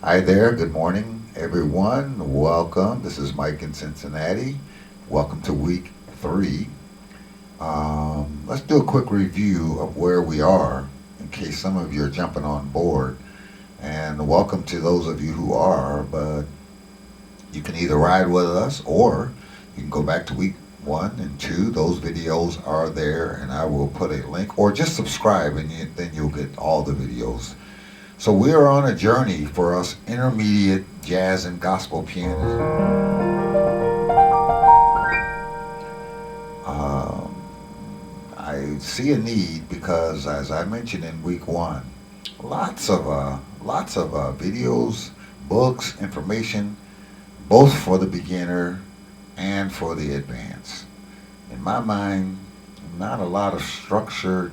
Hi there, good morning, everyone. Welcome. This is Mike in Cincinnati. Welcome to week 3. Let's do a quick review of where we are in case some of you are jumping on board. And welcome to those of you who are, but you can either ride with us or you can go back to week 1 and 2. Those videos are there, and I will put a link, or just subscribe, and then you'll get all the videos. So we are on a journey for us intermediate jazz and gospel pianists. Um, I see a need because, as I mentioned in week 1, lots of videos, books, information, both for the beginner and for the advanced. In my mind, not a lot of structured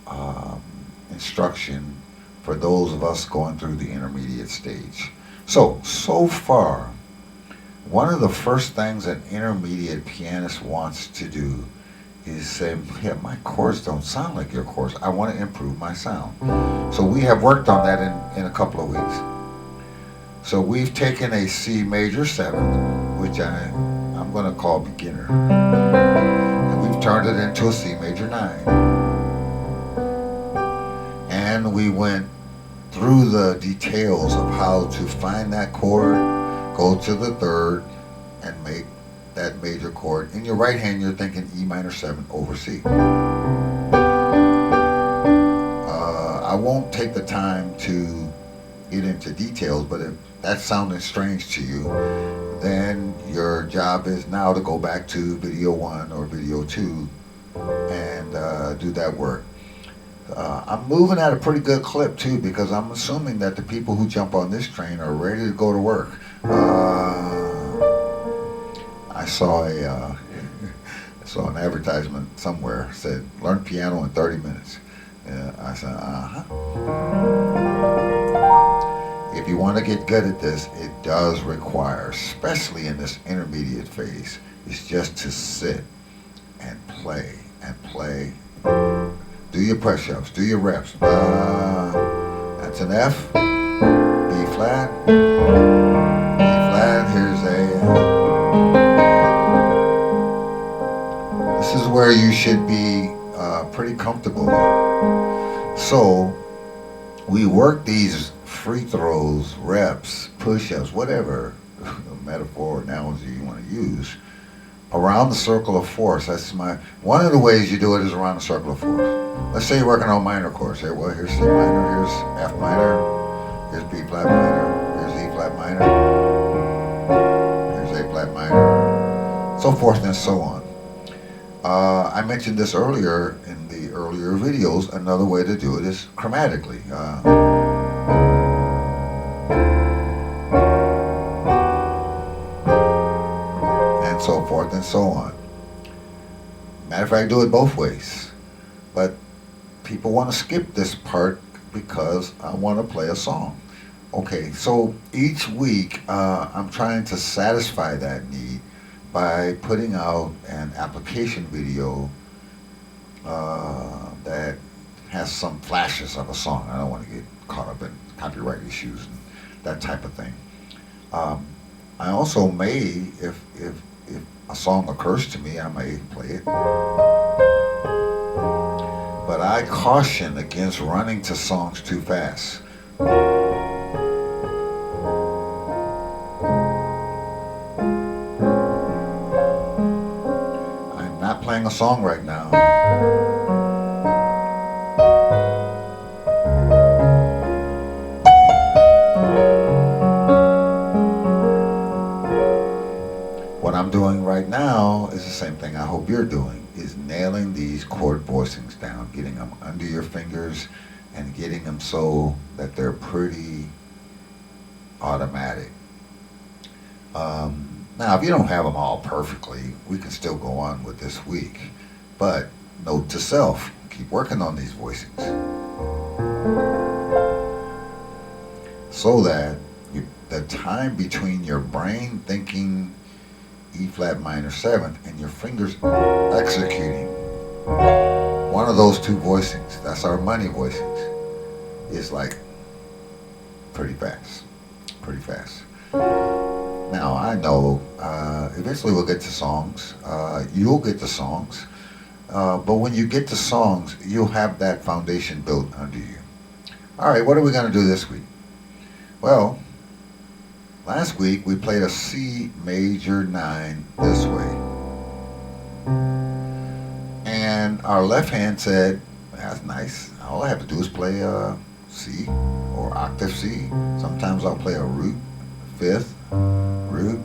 um, instruction for those of us going through the intermediate stage. So far, one of the first things an intermediate pianist wants to do is say, yeah, my chords don't sound like your chords. I want to improve my sound. So we have worked on that in a couple of weeks. So we've taken a C major 7th, which I'm going to call beginner, and we've turned it into a C major 9. And we went through the details of how to find that chord, go to the 3rd, and make that major chord. In your right hand, you're thinking E minor 7 over C. I won't take the time to get into details, but if that's sounding strange to you, then your job is now to go back to video 1 or video 2 and do that work. I'm moving at a pretty good clip too, because I'm assuming that the people who jump on this train are ready to go to work. I saw I saw an advertisement somewhere said learn piano in 30 minutes. I said, If you want to get good at this, it does require, especially in this intermediate phase, is just to sit and play and play. Do your push-ups, do your reps. That's an F, B flat, here's a. This is where you should be pretty comfortable. So we work these free throws, reps, push-ups, whatever metaphor, analogy you want to use, around the circle of force. That's one of the ways you do it is around the circle of force. Let's say you're working on minor chords. Here, well, here's C minor, here's F minor, here's B flat minor, here's E flat minor, here's A flat minor, so forth and so on. I mentioned this earlier in the earlier videos. Another way to do it is chromatically. And so forth and so on. Matter of fact, do it both ways. But people want to skip this part because I want to play a song. Okay, so each week I'm trying to satisfy that need by putting out an application video that has some flashes of a song. I don't want to get caught up in copyright issues and that type of thing. I also may, if a song occurs to me, I may play it. But I caution against running to songs too fast. I'm not playing a song right now. What I'm doing right now is the same thing I hope you're doing, is nailing these chord voicings down, getting them under your fingers and getting them so that they're pretty automatic. Now, if you don't have them all perfectly, we can still go on with this week. But note to self, keep working on these voicings so that the time between your brain thinking E flat minor 7th and your fingers executing one of those two voicings, that's our money voicings, is like pretty fast. Pretty fast. Now, I know eventually we'll get to songs. You'll get to songs. But when you get to songs, you'll have that foundation built under you. All right, what are we going to do this week? Well, last week we played a C major 9 this way. And our left hand said, that's nice. All I have to do is play a C or octave C. Sometimes I'll play a root, fifth, root.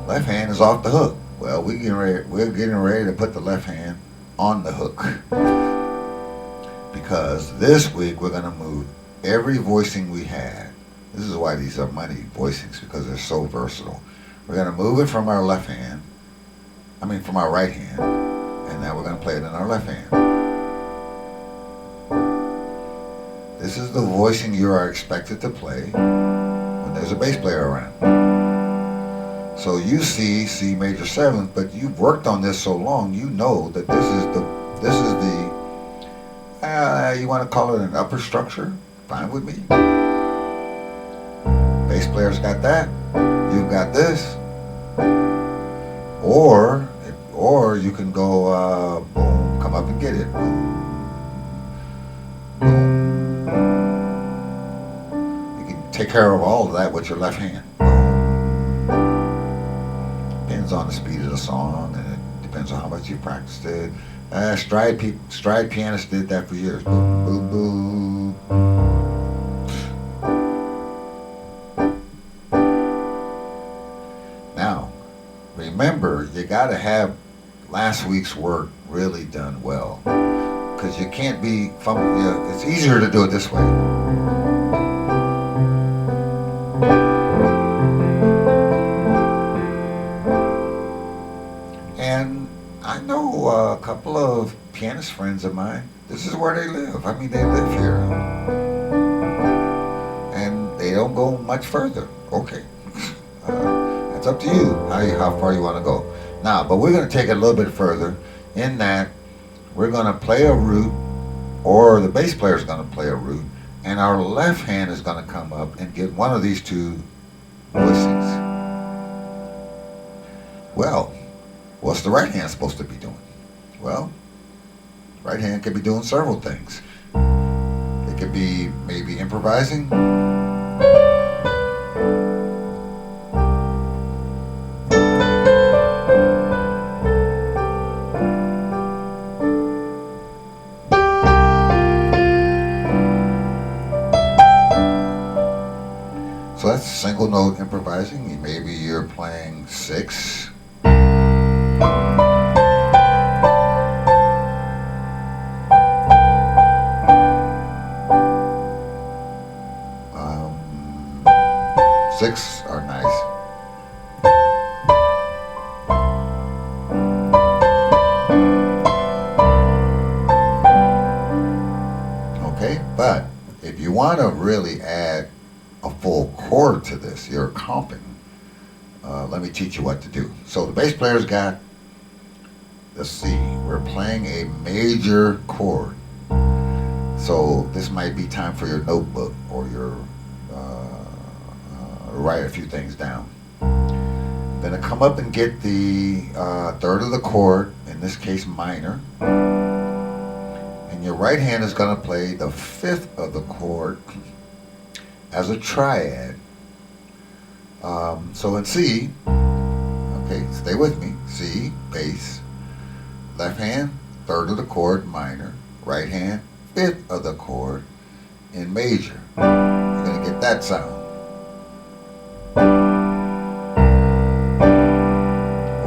Left hand is off the hook. Well, we're getting ready to put the left hand on the hook. Because this week we're going to move every voicing we had. This is why these are money voicings, because they're so versatile. We're going to move it from our left hand, from our right hand, and now we're going to play it in our left hand. This is the voicing you are expected to play when there's a bass player around. So you see C major 7th, but you've worked on this so long, you know that this is the you want to call it an upper structure? Fine with me. Bass player's got that. You've got this. Or you can go boom, come up and get it. Boom, boom. You can take care of all of that with your left hand. Boom. Depends on the speed of the song, and it depends on how much you practiced it. Stride pianists did that for years. Boom, boom, boom. Now, remember, you got to have last week's work really done well, because you can't be it's easier to do it this way. And I know a couple of pianist friends of mine, this is where they live. They live here. And they don't go much further. Okay. It's up to you how far you want to go. Now, but we're going to take it a little bit further in that we're going to play a root, or the bass player is going to play a root, and our left hand is going to come up and get one of these two voicings. Well, what's the right hand supposed to be doing? Well, right hand could be doing several things. It could be maybe improvising. So that's single note improvising. Maybe you're playing 6. Six are nice. Okay, but if you want to really add a full chord to this, you're comping. Let me teach you what to do. So the bass player's got the C. We're playing a major chord. So this might be time for your notebook or your write a few things down. Then to come up and get the third of the chord, in this case minor, and your right hand is going to play the 5th of the chord as a triad. So in C, okay, stay with me, C, bass, left hand, 3rd of the chord, minor, right hand, 5th of the chord in major. You're going to get that sound.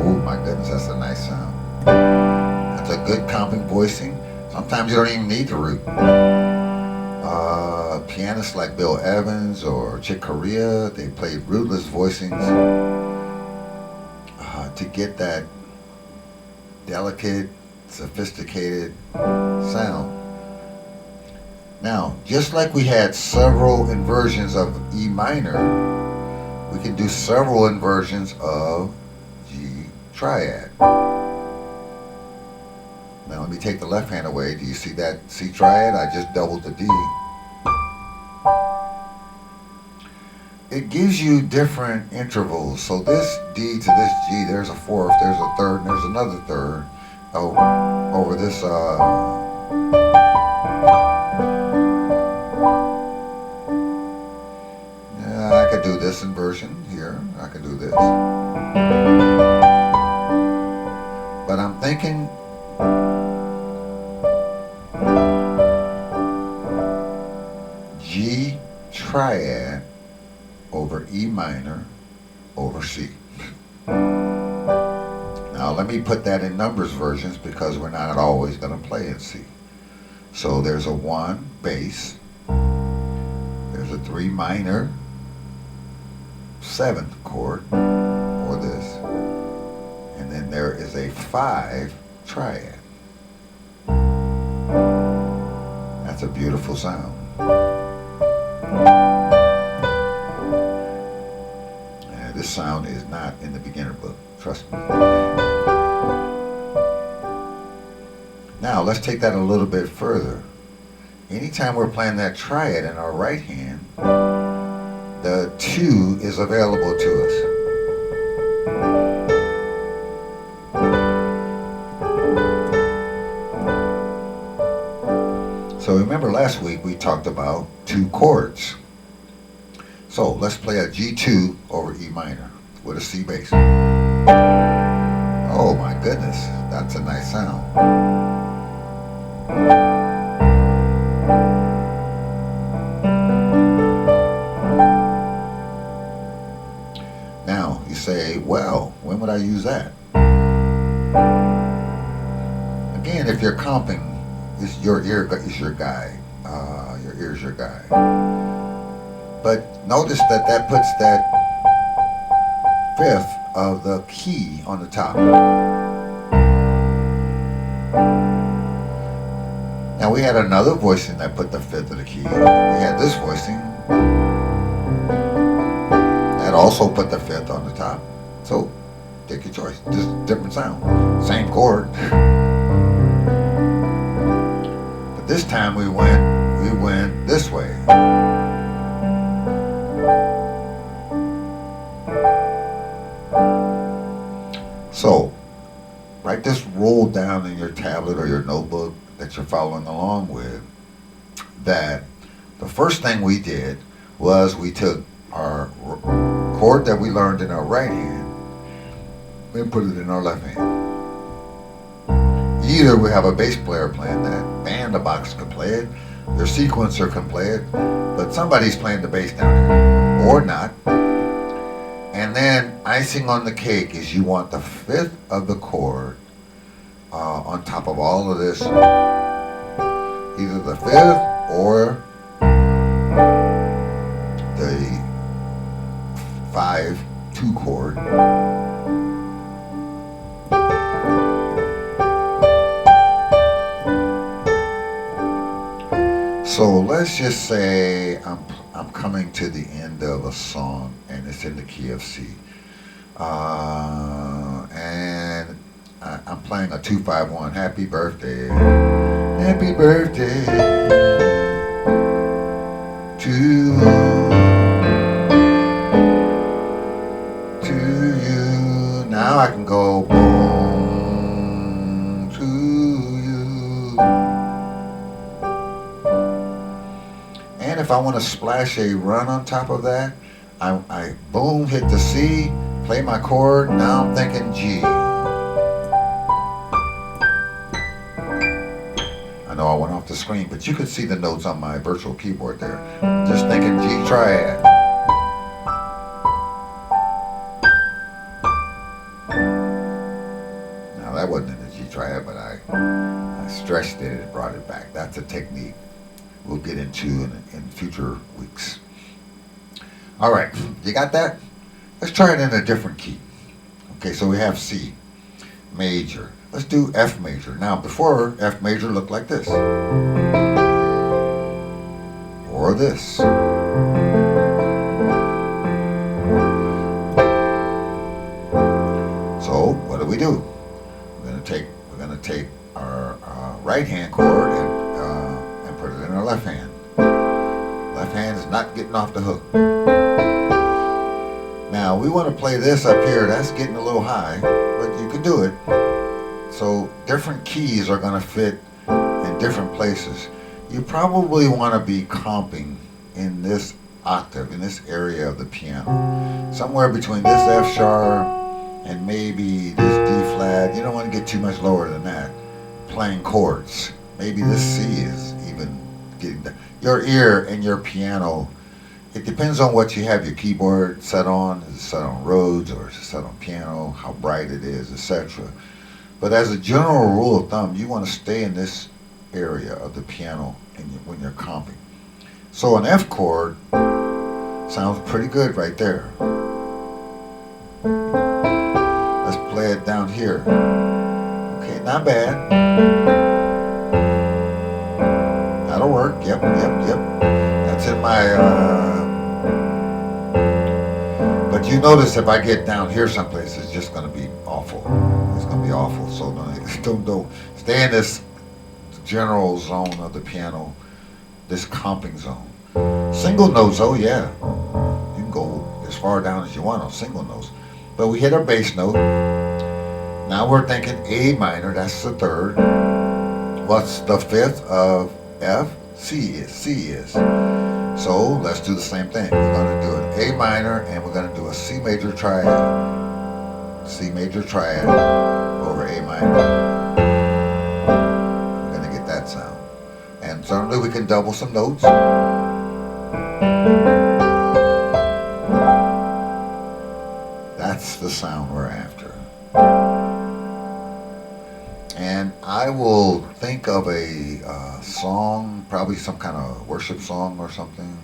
Oh my goodness, that's a nice sound. That's a good comping voicing. Sometimes you don't even need the root. Pianists like Bill Evans or Chick Corea, they played rootless voicings to get that delicate, sophisticated sound. Now, just like we had several inversions of E minor, we can do several inversions of G triad. Now let me take the left hand away. Do you see that C triad? I just doubled the D. it gives you different intervals. So this D to this G, there's a fourth, there's a third, and there's another third over this. Yeah, I could do this inversion here. I could do this, but I'm thinking G triad over E minor over C. Now let me put that in numbers versions because we're not always going to play in C. So there's a 1 bass, there's a 3 minor, 7th chord, or this, and then there is a 5 triad. That's a beautiful sound. And this sound is not in the beginner book, trust me. Now let's take that a little bit further. Anytime we're playing that triad in our right hand, the 2 is available to us. So remember last week we talked about 2 chords. So let's play a G2 over E minor with a C bass. Oh my goodness, that's a nice sound. Now you say, well, when would I use that? Again, if you're comping, your ear is your guide. Your ear is your guide. But notice that that puts that 5th of the key on the top. Now we had another voicing that put the 5th of the key. We had this voicing that also put the 5th on the top. So take your choice. Just different sound. Same chord. But this time we went this way. So write this roll down in your tablet or your notebook that you're following along with, that the first thing we did was we took our chord that we learned in our right hand and put it in our left hand. Either we have a bass player playing that, band the box can play it, their sequencer can play it, but somebody's playing the bass down here, or not. And then icing on the cake is you want the 5th of the chord on top of all of this, either the 5th or the 5-2 chord. So let's just say I'm coming to the end of a song and it's in the key of C, and I'm playing a 2-5-1. Happy birthday to you. Now I can go boom to you. And if I want to splash a run on top of that, I boom, hit the C, play my chord, now I'm thinking G. I know I went off the screen, but you could see the notes on my virtual keyboard there. Just thinking G triad. Now that wasn't in the G triad, but I stretched it and brought it back. That's a technique we'll get into in future weeks. All right, you got that? Let's try it in a different key. Okay, so we have C major. Let's do F major. Now, before, F major looked like this. Or this. So, what do? We're gonna take our right hand chord and put it in our left hand. Left hand is not getting off the hook. Now we want to play this up here. That's getting a little high, but you can do it. So different keys are going to fit in different places. You probably want to be comping in this octave, in this area of the piano. Somewhere between this F sharp and maybe this D flat. You don't want to get too much lower than that. Playing chords. Maybe this C is even getting down. Your ear and your piano, it depends on what you have your keyboard set on. Is it set on Rhodes or is it set on piano? How bright it is, etc. But as a general rule of thumb, you want to stay in this area of the piano when you're comping. So an F chord sounds pretty good right there. Let's play it down here. Okay, not bad. That'll work. Yep. That's in my. But you notice if I get down here someplace, it's just going to be awful. It's going to be awful. So don't stay in this general zone of the piano, this comping zone. Single notes, oh yeah, you can go as far down as you want on single notes. But we hit our bass note. Now we're thinking A minor, that's the third. What's the fifth of F? C is. So let's do the same thing. We're going to do an A minor and we're going to do a C major triad. C major triad over A minor. We're going to get that sound. And certainly we can double some notes. That's the sound we're after. And I will think of a song, probably some kind of worship song or something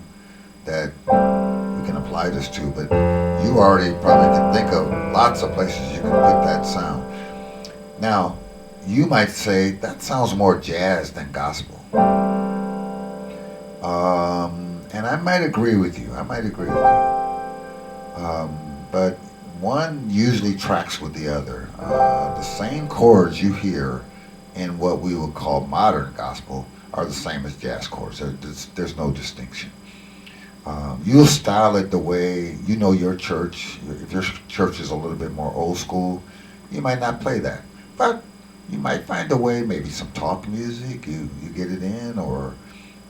that we can apply this to, but you already probably can think of lots of places you can put that sound. Now, you might say, that sounds more jazz than gospel. And I might agree with you. But one usually tracks with the other. The same chords you hear in what we would call modern gospel are the same as jazz chords. There's no distinction. You'll style it the way you know your church. If your church is a little bit more old school, you might not play that. But you might find a way, maybe some talk music, you get it in, or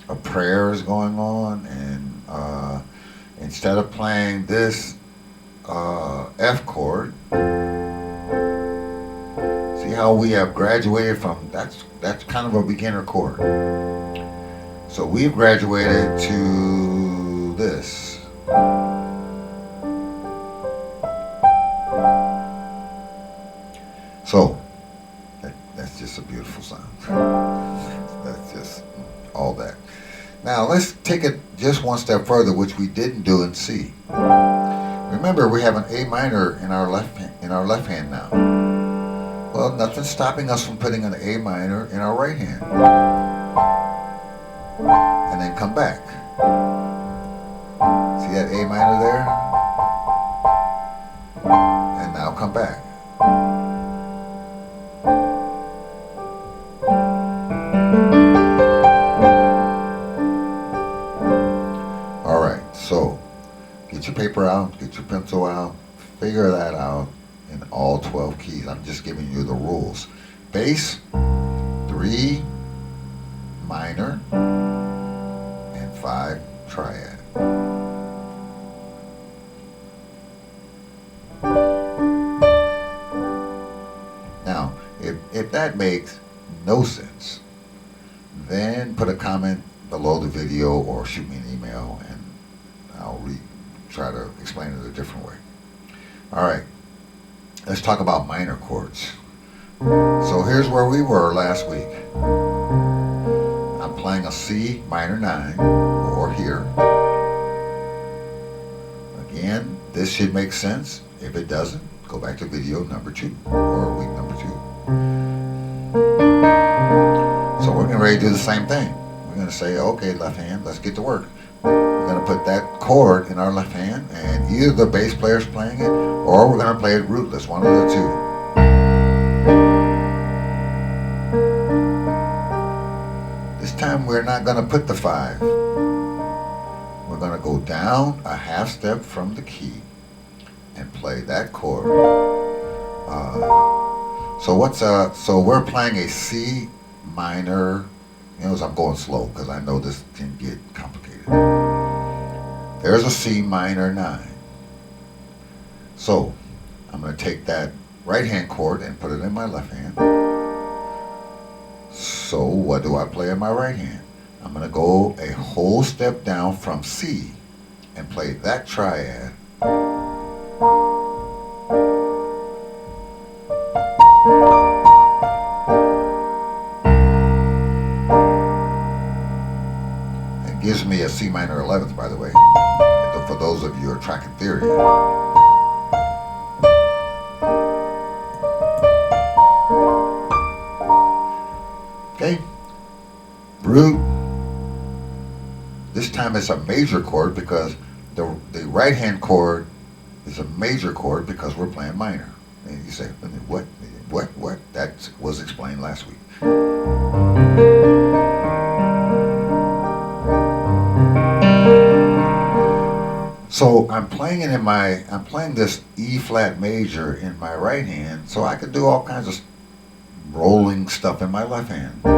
a prayer is going on, and instead of playing this F chord, see how we have graduated from, that's kind of a beginner chord. So we've graduated to this. So that's just a beautiful sound. That's just all that. Now let's take it just one step further, which we didn't do in C. Remember, we have an A minor in our left hand now. Well, nothing's stopping us from putting an A minor in our right hand, and then come back. See that A minor there? And now come back. All right, so get your paper out, get your pencil out, figure that out in all 12 keys. I'm just giving you the rules. Bass, 3 minor, and 5 triad. Now, if that makes no sense, then put a comment below the video or shoot me an email and I'll try to explain it a different way. All right, let's talk about minor chords. So here's where we were last week. I'm playing a C minor 9, or here. Again, this should make sense. If it doesn't, go back to video number 2 or week number 2. So we're getting ready to do the same thing. We're going to say, okay, left hand, let's get to work. We're going to put that chord in our left hand, and either the bass player's playing it, or we're going to play it rootless, one of the two. This time we're not going to put the 5. We're going to go down a half step from the key, and play that chord. So we're playing a C minor. As I'm going slow because I know this can get complicated. There's a C minor 9. So I'm going to take that right hand chord and put it in my left hand. So what do I play in my right hand? I'm going to go a whole step down from C and play that triad. It gives me a C minor 11th, by the way, for those of you who are tracking theory. Okay, root. This time it's a major chord because the right hand chord is a major chord because we're playing minor. And you say, what? That was explained last week. So I'm playing this E flat major in my right hand, so I could do all kinds of rolling stuff in my left hand. As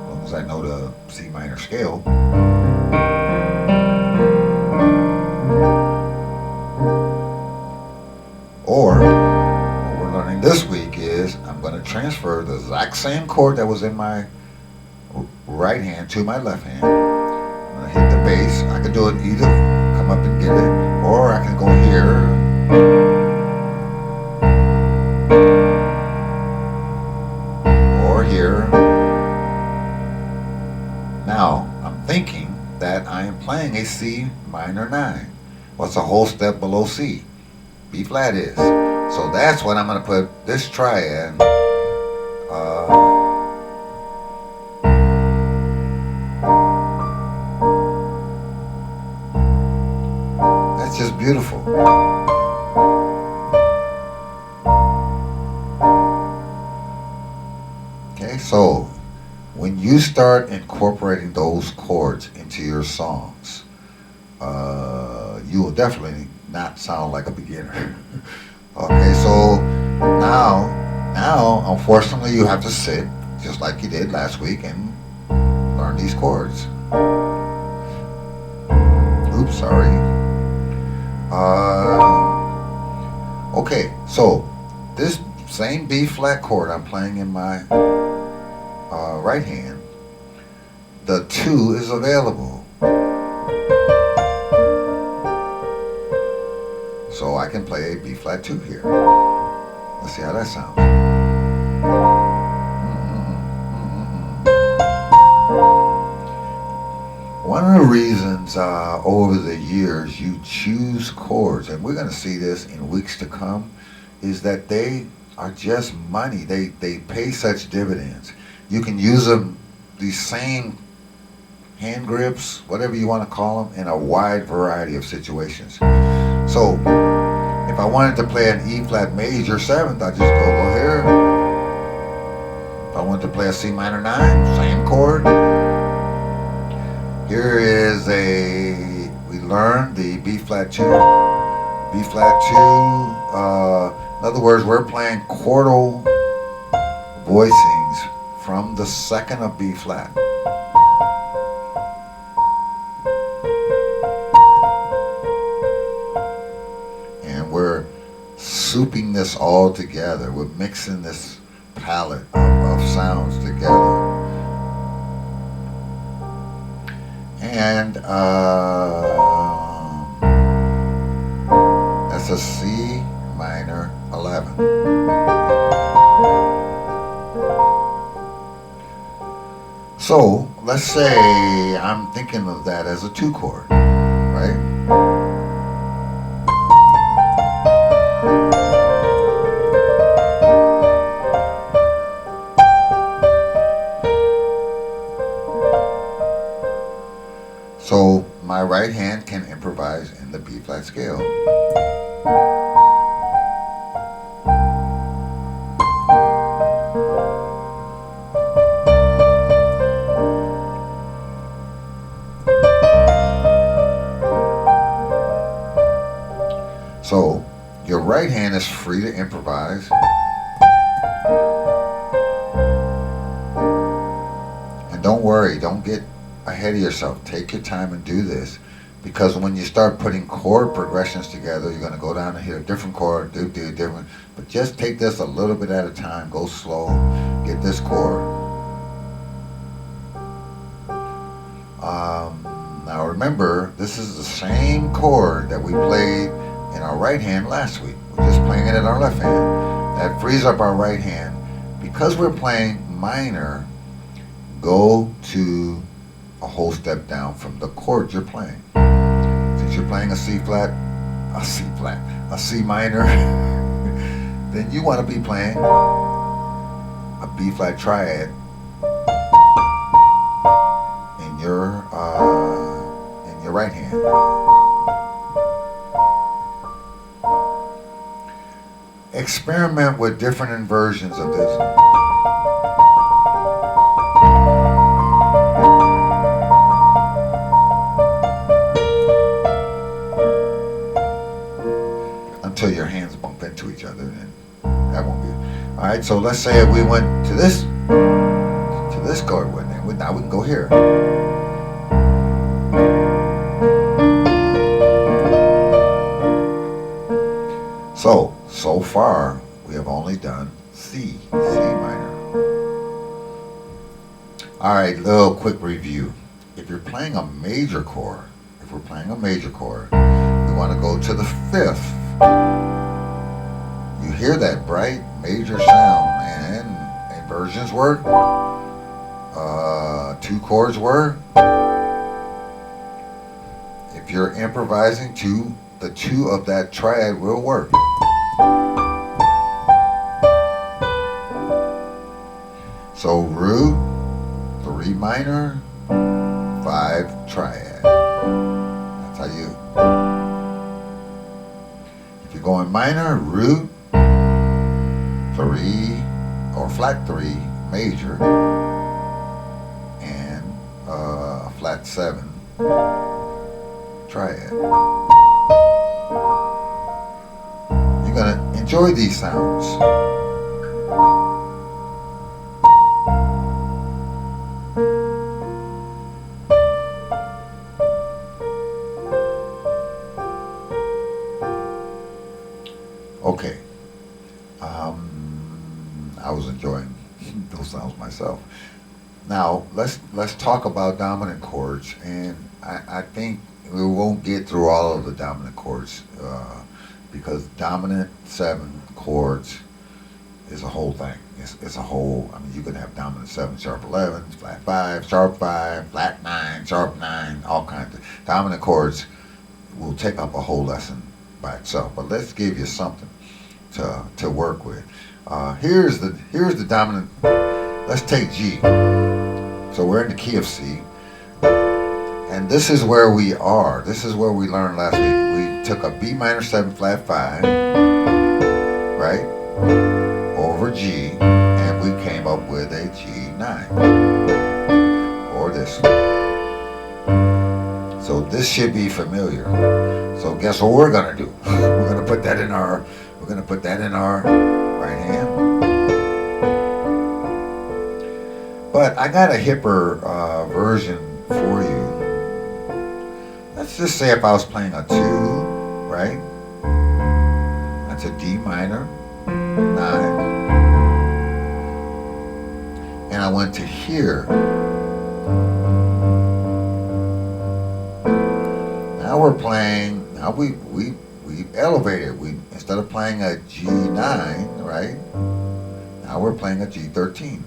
long as I know the C minor scale. Or what we're learning this week is I'm going to transfer the exact same chord that was in my right hand to my left hand. I'm going to hit the bass. I can do it either come up and get it, or I can go here. Or here. Now, I'm thinking that I am playing a C minor 9. What's a whole step below C? B flat is. So that's what I'm going to put this triad. That's just beautiful. Okay, so when you start incorporating those chords into your songs, you will definitely not sound like a beginner. Okay, so now, unfortunately, you have to sit just like you did last week and learn these chords. Oops, sorry. Okay, so this same B flat chord I'm playing in my right hand, the 2 is available. So I can play a B flat 2 here. Let's see how that sounds. One of the reasons over the years you choose chords, and we're going to see this in weeks to come, is that they are just money. They pay such dividends. You can use them, these same hand grips, whatever you want to call them, in a wide variety of situations. So if I wanted to play an E flat major 7th, I just go here. If I wanted to play a C minor 9, same chord. Here is we learned the B flat 2. B flat 2, in other words, we're playing chordal voicings from the 2nd of B flat. And we're souping this all together. We're mixing this palette of sounds together. And that's a C minor 11. So let's say I'm thinking of that as a 2 chord, right? So my right hand can improvise in the B flat scale. So your right hand is free to improvise. And don't worry, don't get ahead of yourself. Take your time and do this. Because when you start putting chord progressions together, you're going to go down and hit a different chord, do different. But just take this a little bit at a time. Go slow. Get this chord. Now remember, this is the same chord that we played in our right hand last week. We're just playing it in our left hand. That frees up our right hand. Because we're playing minor, go to a whole step down from the chord you're playing. Since you're playing a C minor, then you want to be playing a B flat triad in your right hand. Experiment with different inversions of this. Until your hands bump into each other, and that won't be. All right, so let's say we went to this chord with it. Now we can go here. So far we have only done C minor. All right, little quick review. If you're playing a major chord, we want to go to the fifth. You hear that bright major sound, and inversions work. Two chords work. If you're improvising to the two of that triad will work. So root, 3 minor, 5 triad. That's how you. If you're going minor, root, 3 or flat 3 major, and flat 7 triad. You're gonna enjoy these sounds. Okay, I was enjoying those sounds myself. Now let's talk about dominant chords, and I think we won't get through all of the dominant chords because dominant 7 chords is a whole thing. It's a whole. I mean, you can have dominant 7, sharp 11, flat 5, sharp 5, flat 9, sharp 9, all kinds of dominant chords. Will take up a whole lesson by itself. But let's give you something to work with. Here's the dominant. Let's take G. So we're in the key of C, and this is where we are. This is where we learned last week. We took a B minor 7 flat 5, right, over G, and we came up with a G9, or this. So this should be familiar. So guess what we're gonna do? We're gonna put that in our right hand. But I got a hipper version for you. Let's just say if I was playing a 2, right? That's a D minor 9, and I went to here. Now we're playing. Now we elevated. We instead of playing a G9, right? Now we're playing a G13.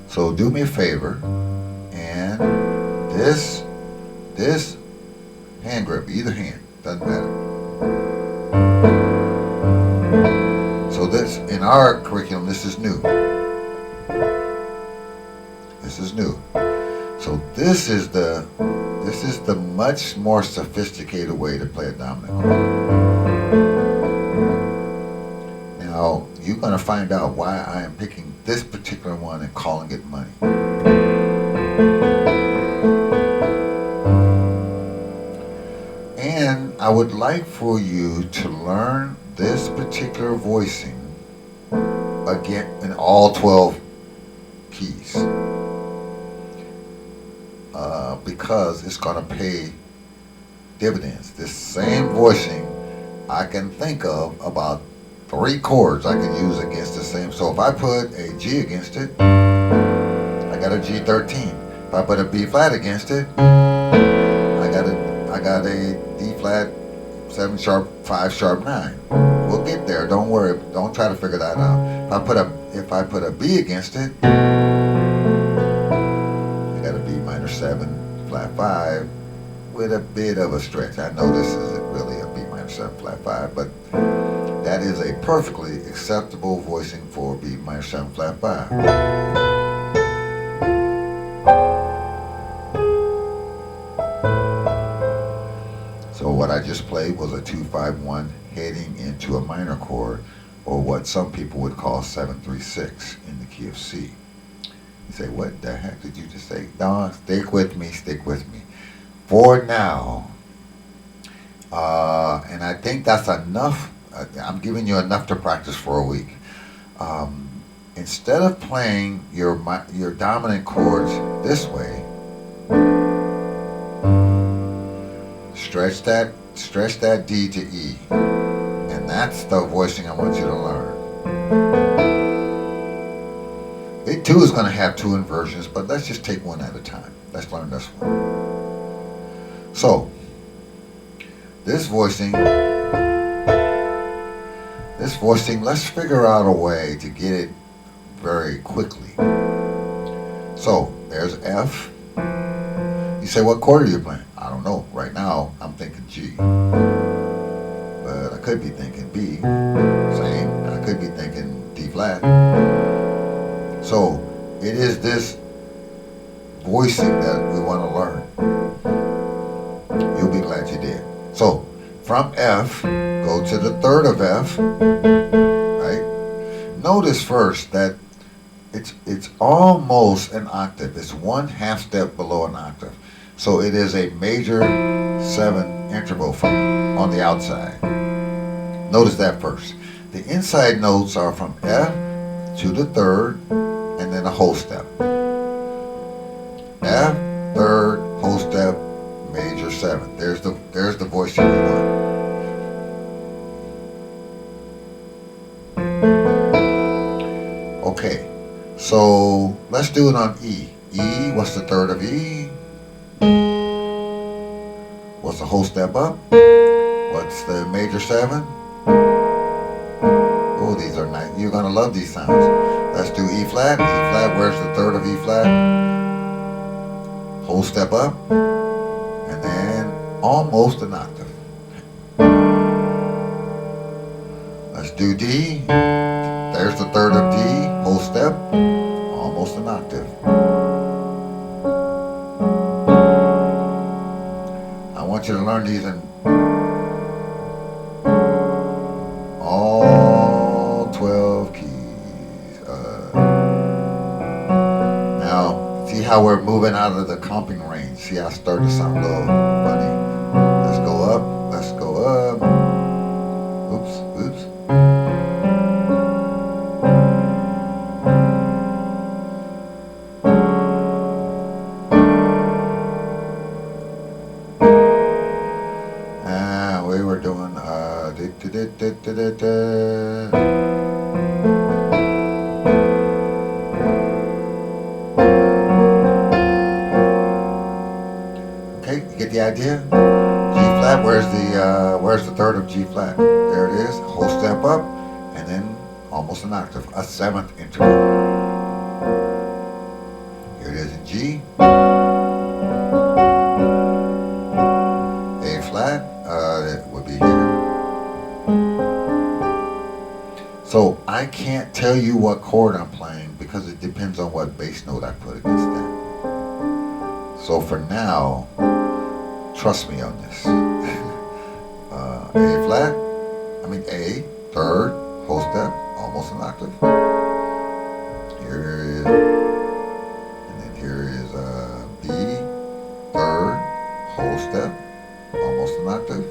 So do me a favor, and this hand grip, either hand, doesn't matter. So this, in our curriculum, this is new. This is new. So this is the much more sophisticated way to play a dominant chord. Now you're going to find out why I am picking this particular one and calling it money. I would like for you to learn this particular voicing again in all 12 keys, because it's going to pay dividends. This same voicing, I can think of about 3 chords I can use against the same. So if I put a G against it, I got a G13. If I put a B flat against it, I got a D flat 7 sharp 5 sharp 9. We'll get there. Don't worry. Don't try to figure that out. If I put a B against it, I got a B minor 7 flat 5 with a bit of a stretch. I know this isn't really a B minor 7 flat 5, but that is a perfectly acceptable voicing for B minor 7 flat 5. So what I just played was a 2-5-1 heading into a minor chord, or what some people would call 7-3-6 in the key of C. You say, what the heck did you just say? No, stick with me, stick with me. For now, and I think that's enough. I'm giving you enough to practice for a week. Instead of playing your dominant chords this way, stretch that D to E, and that's the voicing I want you to learn. It too is going to have 2 inversions, but let's just take one at a time. Let's learn this one. So, this voicing, let's figure out a way to get it very quickly. So, there's F. You say, what chord are you playing? I don't know. Right now, I'm thinking G. But I could be thinking B. Same. I could be thinking D flat. So, it is this voicing that we want to learn. You'll be glad you did. So, from F, go to the third of F, right? Notice first that it's almost an octave. It's 1/2 step below an octave. So it is a major 7 interval from on the outside. Notice that first. The inside notes are from F to the third, and then a whole step. F, third, whole step, major 7. There's the voicing you want. Okay, so let's do it on E. E, what's the third of E? What's the whole step up? What's the major 7? Oh, these are nice. You're going to love these sounds. Let's do E flat. E flat, where's the third of E flat? Whole step up. And then almost an octave. Let's do D. There's the third of D. Whole step. Almost an octave. I want you to learn these in all 12 keys. Now, see how we're moving out of the comping range. See how I start to sound a little funny. Let's go up. Let's go up. Oops, oops. We were doing Okay, you get the idea? G flat, where's the third of G flat? There it is, whole step up, and then almost an octave, a 7th interval. Here it is in G. A flat, it would be here. So I can't tell you what chord I'm playing because it depends on what bass note I put against that. So for now, trust me on this. A flat, A, third, whole step, almost an octave. Here is, and then here is B, third, whole step, almost an octave.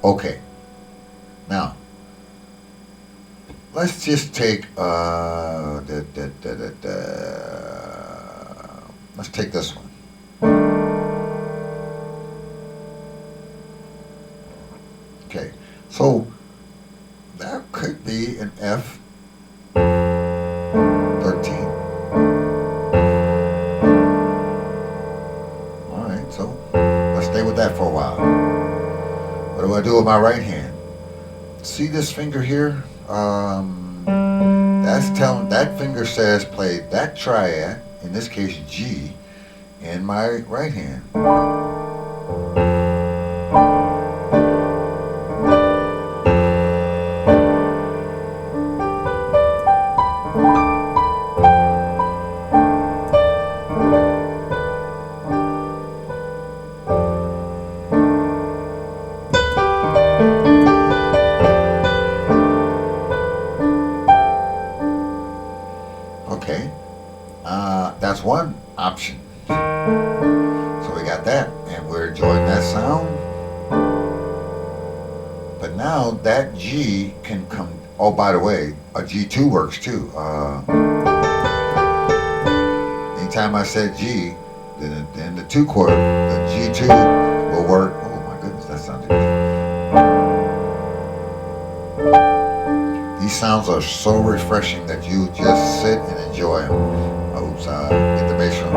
Okay, now let's just take let's take this one. Okay, so that could be an F13. All right, so let's stay with that for a while. What do I do with my right hand? See this finger here? That's telling that finger says play that triad, in this case G, in my right hand. Okay, that's one option. So we got that, and we're enjoying that sound. But now that G can come. Oh, by the way, a G2 works too. Anytime I said G, then the two chord, the G2 will work. Oh my goodness, that sounded good. These sounds are so refreshing that you just sit and enjoy them. Oops, get the bass drum.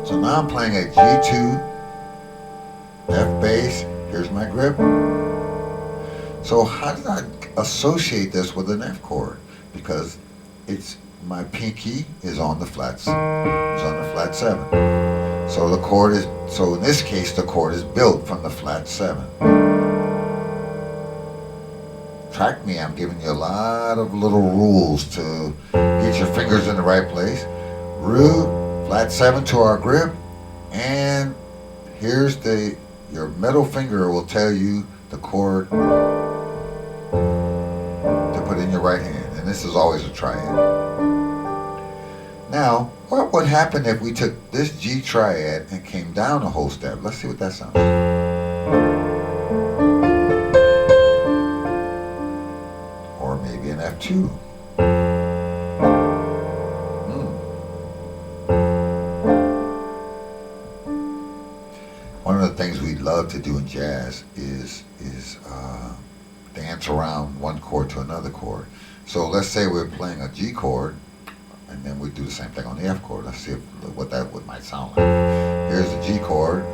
So now I'm playing a G2, F bass. Here's my grip. So how did I associate this with an F chord? Because it's my pinky is on the flats, is on the flat 7. So the chord is, so in this case the chord is built from the flat 7. Track me, I'm giving you a lot of little rules to get your fingers in the right place. Root, flat 7 to our grip, and here's your middle finger will tell you the chord to put in your right hand, and this is always a triad. Now, what would happen if we took this G triad and came down a whole step? Let's see what that sounds like. Or maybe an F2. One of the things we love to do in jazz is dance around one chord to another chord. So let's say we're playing a G chord, and then we do the same thing on the F chord. Let's see what that might sound like. Here's the G chord.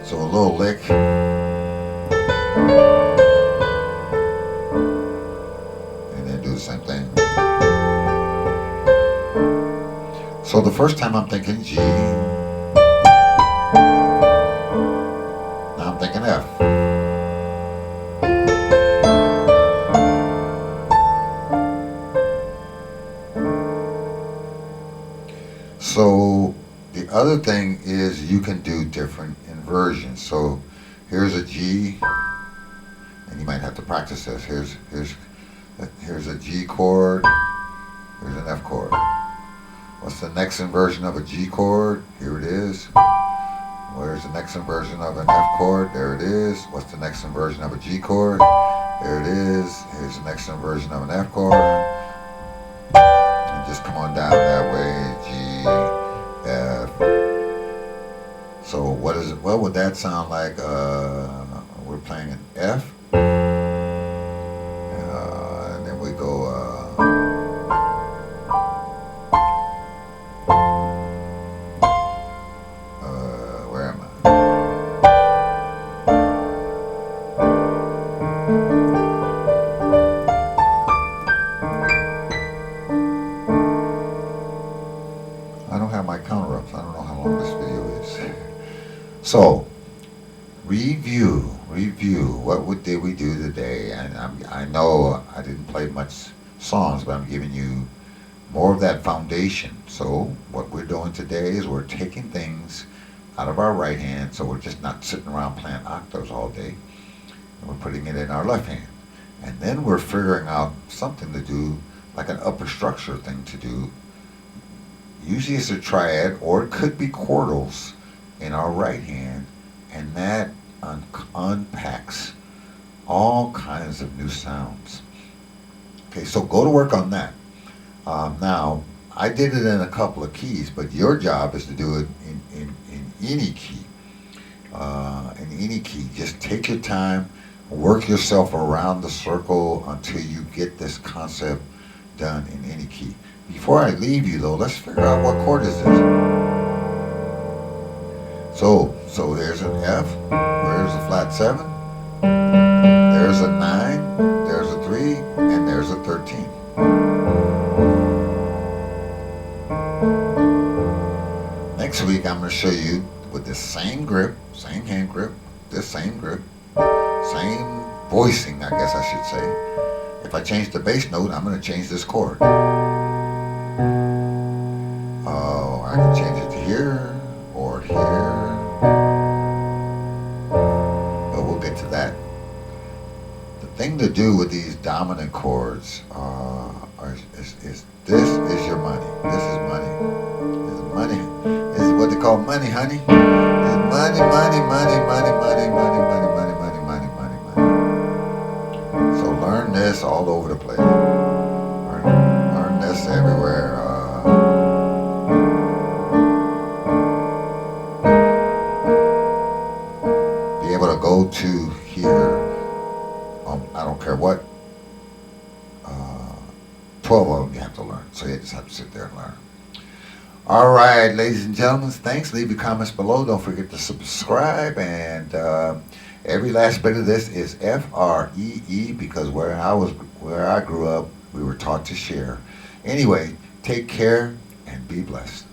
So a little lick. And then do the same thing. So the first time I'm thinking G. Now I'm thinking F. So the other thing is you can do different inversions. So here's a G, and you might have to practice this. Here's a G chord. Here's an F chord. What's the next inversion of a G chord? Here it is. Where's the next inversion of an F chord? There it is. What's the next inversion of a G chord? There it is. Here's the next inversion of an F chord. And just come on down that way. G, F. So what would that sound like? We're playing an F. And then we go. Where am I? I don't have my counter up, so I don't know how long this video is. So, review. What did we do today? And I know I didn't play much songs, but I'm giving you more of that foundation. So, what we're doing today is we're taking things out of our right hand, so we're just not sitting around playing octaves all day. And we're putting it in our left hand. And then we're figuring out something to do, like an upper structure thing to do, Usually it's a triad, or it could be quartals in our right hand, and that unpacks all kinds of new sounds. Okay, so go to work on that. Now, I did it in a couple of keys, but your job is to do it in any key. In any key, just take your time, work yourself around the circle until you get this concept done in any key. Before I leave you though, let's figure out what chord is this. So there's an F, there's a flat 7, there's a 9, there's a 3, and there's a 13. Next week I'm going to show you with the same grip, same hand grip, this same grip, same voicing, I guess I should say. If I change the bass note, I'm going to change this chord. Oh, I can change it to here or here. But we'll get to that. The thing to do with these dominant chords is this is your money. This is money. This is money. This is what they call money, honey. It's money, money, money, money, money, money, money, money, money, money, money, money. So learn this all over the place. Learn this everywhere. Be able to go to here. I don't care what. 12 of them you have to learn. So you just have to sit there and learn. All right, ladies and gentlemen, thanks. Leave your comments below. Don't forget to subscribe. And every last bit of this is FREE because where I grew up, we were taught to share. Anyway, take care and be blessed.